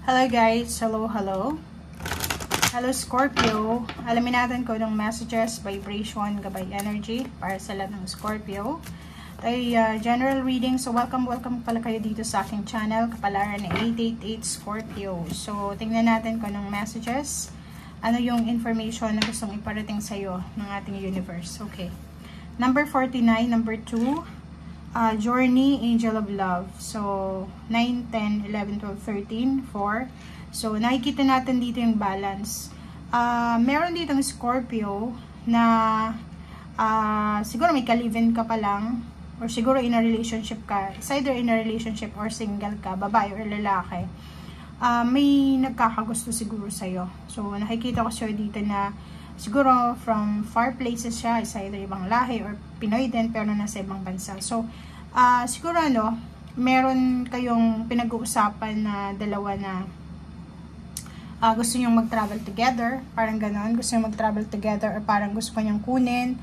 Hello guys, hello. Hello Scorpio. Alamin natin kung anong messages, vibration, gabay energy para sa lahat ng Scorpio. Ay general reading. So welcome pala kayo dito sa aking channel, Kapalaran 888 Scorpio. So tingnan natin kung anong messages, ano yung information na gustong iparating sa iyo ng ating universe. Okay. Number 49, number 2. Journey, Angel of Love. So, 9, 10, 11, 12, 13, 4. So, nakikita natin dito yung balance. Meron ditong Scorpio na siguro may ka-live-in ka pa lang, or siguro in a relationship ka. It's either in a relationship or single ka, babae or lalaki. May nagkakagusto siguro sa'yo. So, nakikita ko sa'yo dito na siguro from far places siya, is either ibang lahi or Pinoy din pero nasa ibang bansa. So, siguro meron kayong pinag-uusapan na dalawa na gusto nyong mag-travel together, parang ganon, gusto nyong mag-travel together or parang gusto ko nyong kunin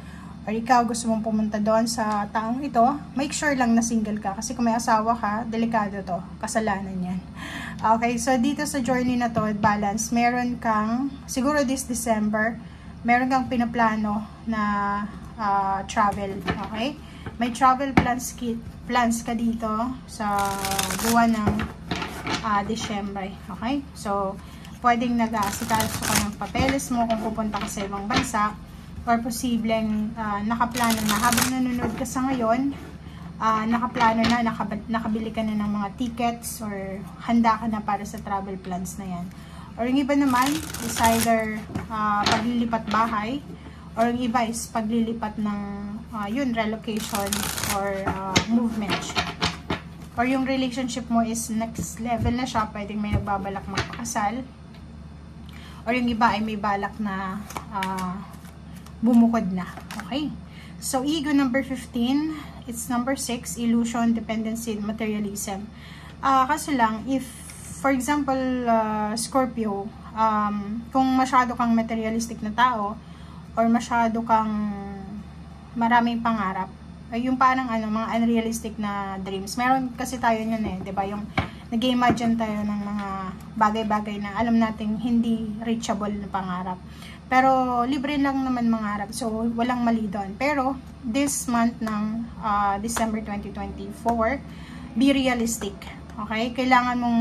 or ikaw gusto mong pumunta doon sa taong ito. Make sure lang na single ka kasi kung may asawa ka, delikado to, kasalanan yan. Okay, so dito sa journey na to, balance, meron kang, siguro this December, meron kang pinaplano na travel, okay? May travel plans ka dito sa buwan ng Disyembre, okay? So, pwedeng nag-aasikaso ka ng papeles mo kung pupunta ka sa ibang bansa or posibleng nakaplano na habang nanonood ka sa ngayon, nakaplano na, nakabili ka na ng mga tickets or handa ka na para sa travel plans na yan. Or yung iba naman is either paglilipat bahay or yung iba is paglilipat ng relocation or movement. Or yung relationship mo is next level na siya, pwedeng may nagbabalak magpakasal. Or yung iba ay may balak na bumukod na. Okay? So, ego number 15, it's number 6, illusion, dependency, materialism. Kaso lang, if for example, Scorpio, kung masyado kang materialistic na tao or masyado kang maraming pangarap, yung parang mga unrealistic na dreams. Meron kasi tayo yun di ba? Yung nag-imagine tayo ng mga bagay-bagay na alam nating hindi reachable na pangarap. Pero libre lang naman mangarap. So, walang mali doon. Pero, this month ng December 2024, be realistic. Okay? Kailangan mong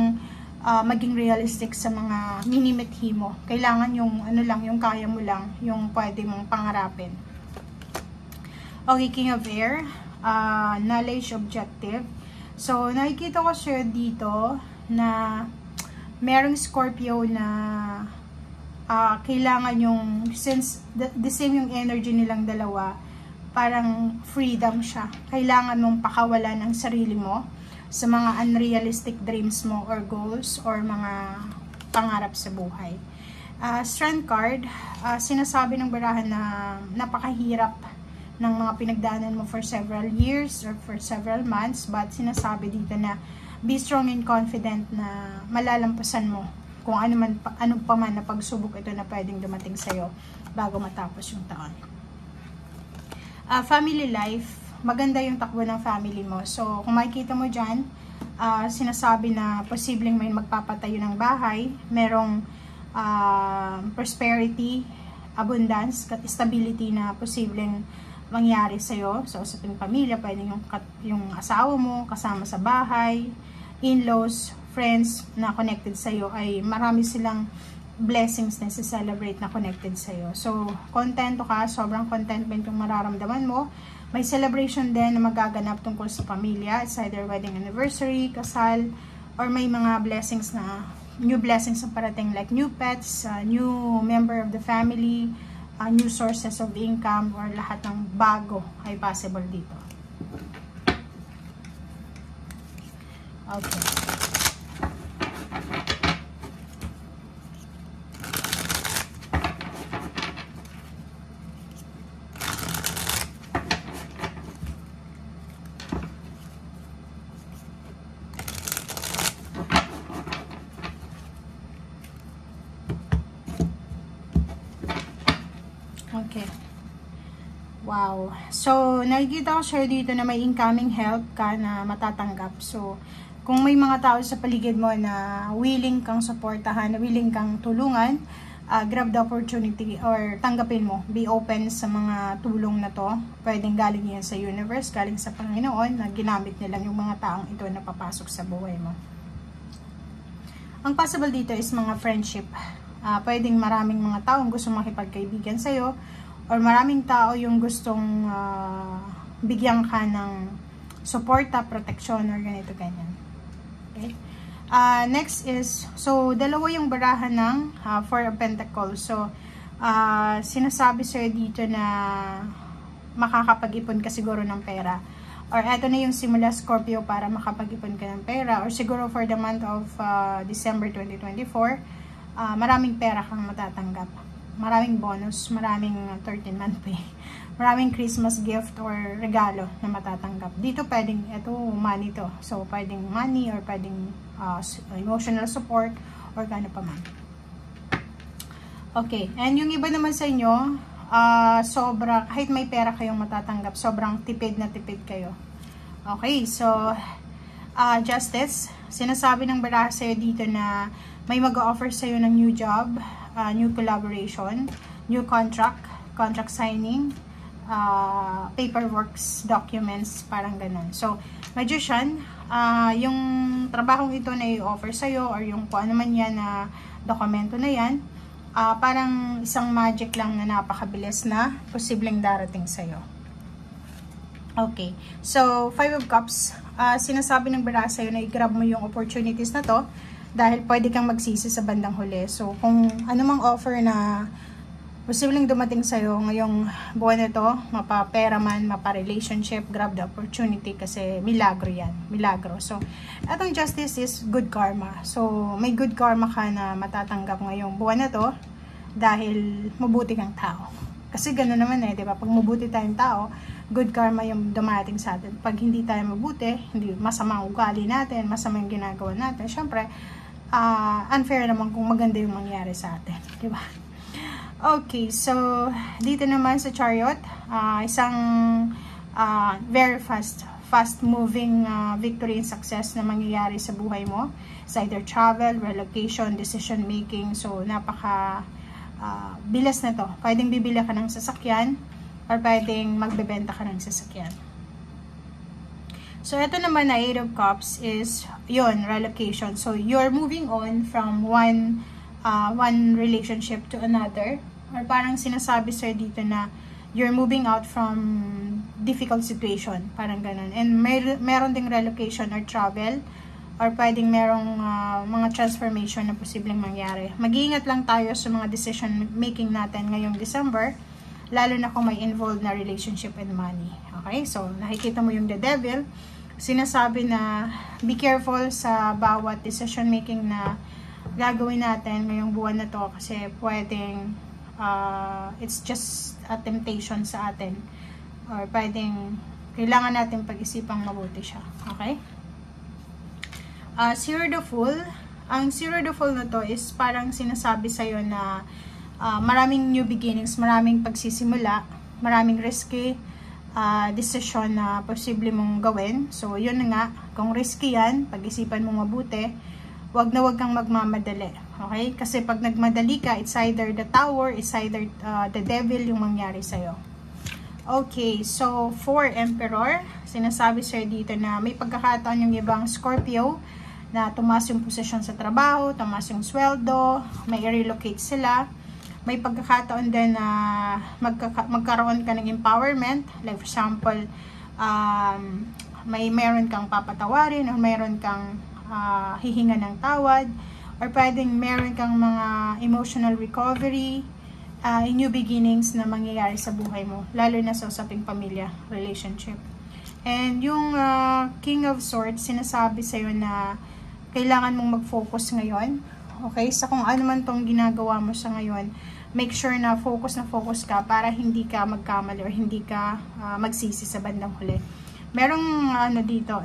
maging realistic sa mga minimithi mo. Kailangan yung yung kaya mo lang, yung pwede mong pangarapin. Okay, King of Air, knowledge, objective. So, nakikita ko siya dito na merong Scorpio na kailangan yung, since the same yung energy nilang dalawa, parang freedom siya. Kailangan mong pakawalan ang sarili mo sa mga unrealistic dreams mo or goals or mga pangarap sa buhay. Strength card, sinasabi ng barahan na napakahirap ng mga pinagdaanan mo for several years or for several months, but sinasabi dito na be strong and confident na malalampasan mo kung ano pa man na pagsubok ito na pwedeng dumating sa'yo bago matapos yung taon. Family life, maganda yung takbo ng family mo. So, kung makikita mo dyan, sinasabi na posibleng may magpapatayo ng bahay, merong prosperity, abundance, stability na posibleng mangyari sa'yo. So, sa pamilya, pwede yung asawa mo, kasama sa bahay, in-laws, friends na connected sa'yo, ay marami silang blessings na celebrate na connected sa'yo. So, kontento ka, sobrang contentment yung mararamdaman mo. May celebration din na magaganap tungkol sa pamilya. It's either wedding anniversary, kasal, or may mga blessings na, new blessings na parating like new pets, new member of the family, new sources of income, or lahat ng bago ay possible dito. Okay. Okay. Wow. So, nakikita ko sure dito na may incoming help ka na matatanggap. So, Kung may mga tao sa paligid mo na willing kang suportahan, willing kang tulungan, grab the opportunity or tanggapin mo. Be open sa mga tulong na to. Pwedeng galing yan sa universe, galing sa Panginoon, na ginamit nilang yung mga taong ito na papasok sa buhay mo. Ang possible dito is mga friendship. Pwedeng maraming mga taong gusto makipagkaibigan sa'yo, or maraming tao yung gustong bigyan ka ng suporta, proteksyon, or ganito, ganyan. Okay? Next is, so, dalawa yung barahan ng Four of Pentacles. So, sinasabi sa'yo dito na makakapag-ipon ka siguro ng pera. Or eto na yung simula, Scorpio, para makapag-ipon ka ng pera. Or siguro for the month of December 2024, maraming pera kang matatanggap. Maraming bonus, maraming 13-month pay. Maraming Christmas gift or regalo na matatanggap. Dito pwedeng, ito money to. So, pwedeng money or pwedeng emotional support or gano pa man. Okay, and yung iba naman sa inyo, kahit may pera kayong matatanggap, sobrang tipid na tipid kayo. Okay, so, Justice, sinasabi ng baraha sa'yo dito na may mag-offer sa'yo ng new job, new collaboration, new contract signing, paperworks, documents, parang ganun. So, Magician, yung trabahong ito na i-offer sa'yo or yung kung ano man yan na dokumento na yan, parang isang magic lang na napakabilis na posibleng darating sa'yo. Okay. So, Five of Cups, sinasabi ng baraha sa'yo na i-grab mo yung opportunities na to dahil pwede kang magsisi sa bandang huli. So, kung anumang offer na posibleng dumating sa'yo ngayong buwan na ito, mapa-pera man, mapa-relationship, grab the opportunity kasi milagro yan. Milagro. So, etong Justice is good karma. So, may good karma ka na matatanggap ngayong buwan na to dahil mabuti kang tao. Kasi gano'n naman di ba? Pag mabuti tayong tao, good karma yung dumating sa atin. Pag hindi tayo mabuti, hindi masama ang ugali natin, masama yung ginagawa natin, syempre, unfair naman kung maganda yung mangyari sa atin. Di ba? Okay, so dito naman sa Chariot, isang very fast moving victory and success na mangyayari sa buhay mo. It's either travel, relocation, decision making. So napaka bilis na to. Pwedeng bibili ka ng sasakyan or pwedeng magbebenta ka ng sasakyan. So ito naman na Eight of Cups is yun, relocation. So you're moving on from one relationship to another, or parang sinasabi sa'yo dito na you're moving out from difficult situation, parang ganun. And meron ding relocation or travel, or pwedeng merong mga transformation na posibleng mangyari. Mag-iingat lang tayo sa mga decision making natin ngayong December, lalo na kung may involved na relationship and money. Okay, so nakikita mo yung the devil, sinasabi na be careful sa bawat decision making na gagawin natin ngayong buwan na to kasi pwedeng it's just a temptation sa atin, or pwedeng kailangan natin pag-isipang mabuti siya. Okay? Zero the Fool. Ang Zero the Fool na to is parang sinasabi sa'yo na maraming new beginnings, maraming pagsisimula, maraming risky decision na posible mong gawin. So yun na nga, kung risky yan, pag-isipan mong mabuti, wag kang magmamadali. Okay? Kasi pag nagmadali ka, it's either the Tower, it's either the devil yung mangyari sa'yo. Okay, so for Emperor, sinasabi sa'yo dito na may pagkakataon yung ibang Scorpio na tumaas yung posisyon sa trabaho, tumaas yung sweldo, may relocate sila. May pagkakataon din na magkaroon ka ng empowerment. Like for example, meron kang papatawarin o meron kang hihinga ng tawad, or pwedeng meron kang mga emotional recovery, new beginnings na mangyayari sa buhay mo, lalo na sa usaping pamilya, relationship. And yung King of Swords, sinasabi sa'yo na kailangan mong mag-focus ngayon, okay, sa kung ano man tong ginagawa mo sa ngayon. Make sure na focus ka para hindi ka magkamali or hindi ka magsisi sa bandang huli. Merong dito,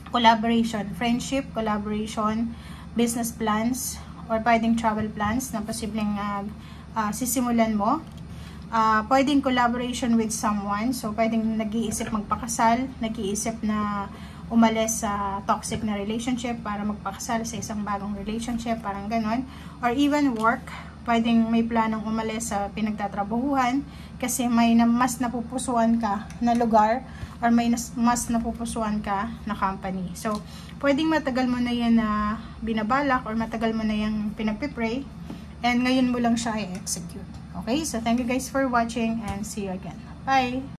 collaboration, friendship, collaboration, business plans, or pwedeng travel plans na posibleng sisimulan mo. Pwedeng collaboration with someone, so pwedeng nag-iisip magpakasal, nag-iisip na umalis sa toxic na relationship para magpakasal sa isang bagong relationship, parang ganon. Or even work, pwedeng may planong umalis sa pinagtatrabahuhan kasi may mas napupusuan ka na lugar or may mas napupusuan ka na company. So, pwedeng matagal mo na yan na binabalak or matagal mo na yung pinagpipray and ngayon mo lang siya i-execute. Okay? So, thank you guys for watching and see you again. Bye!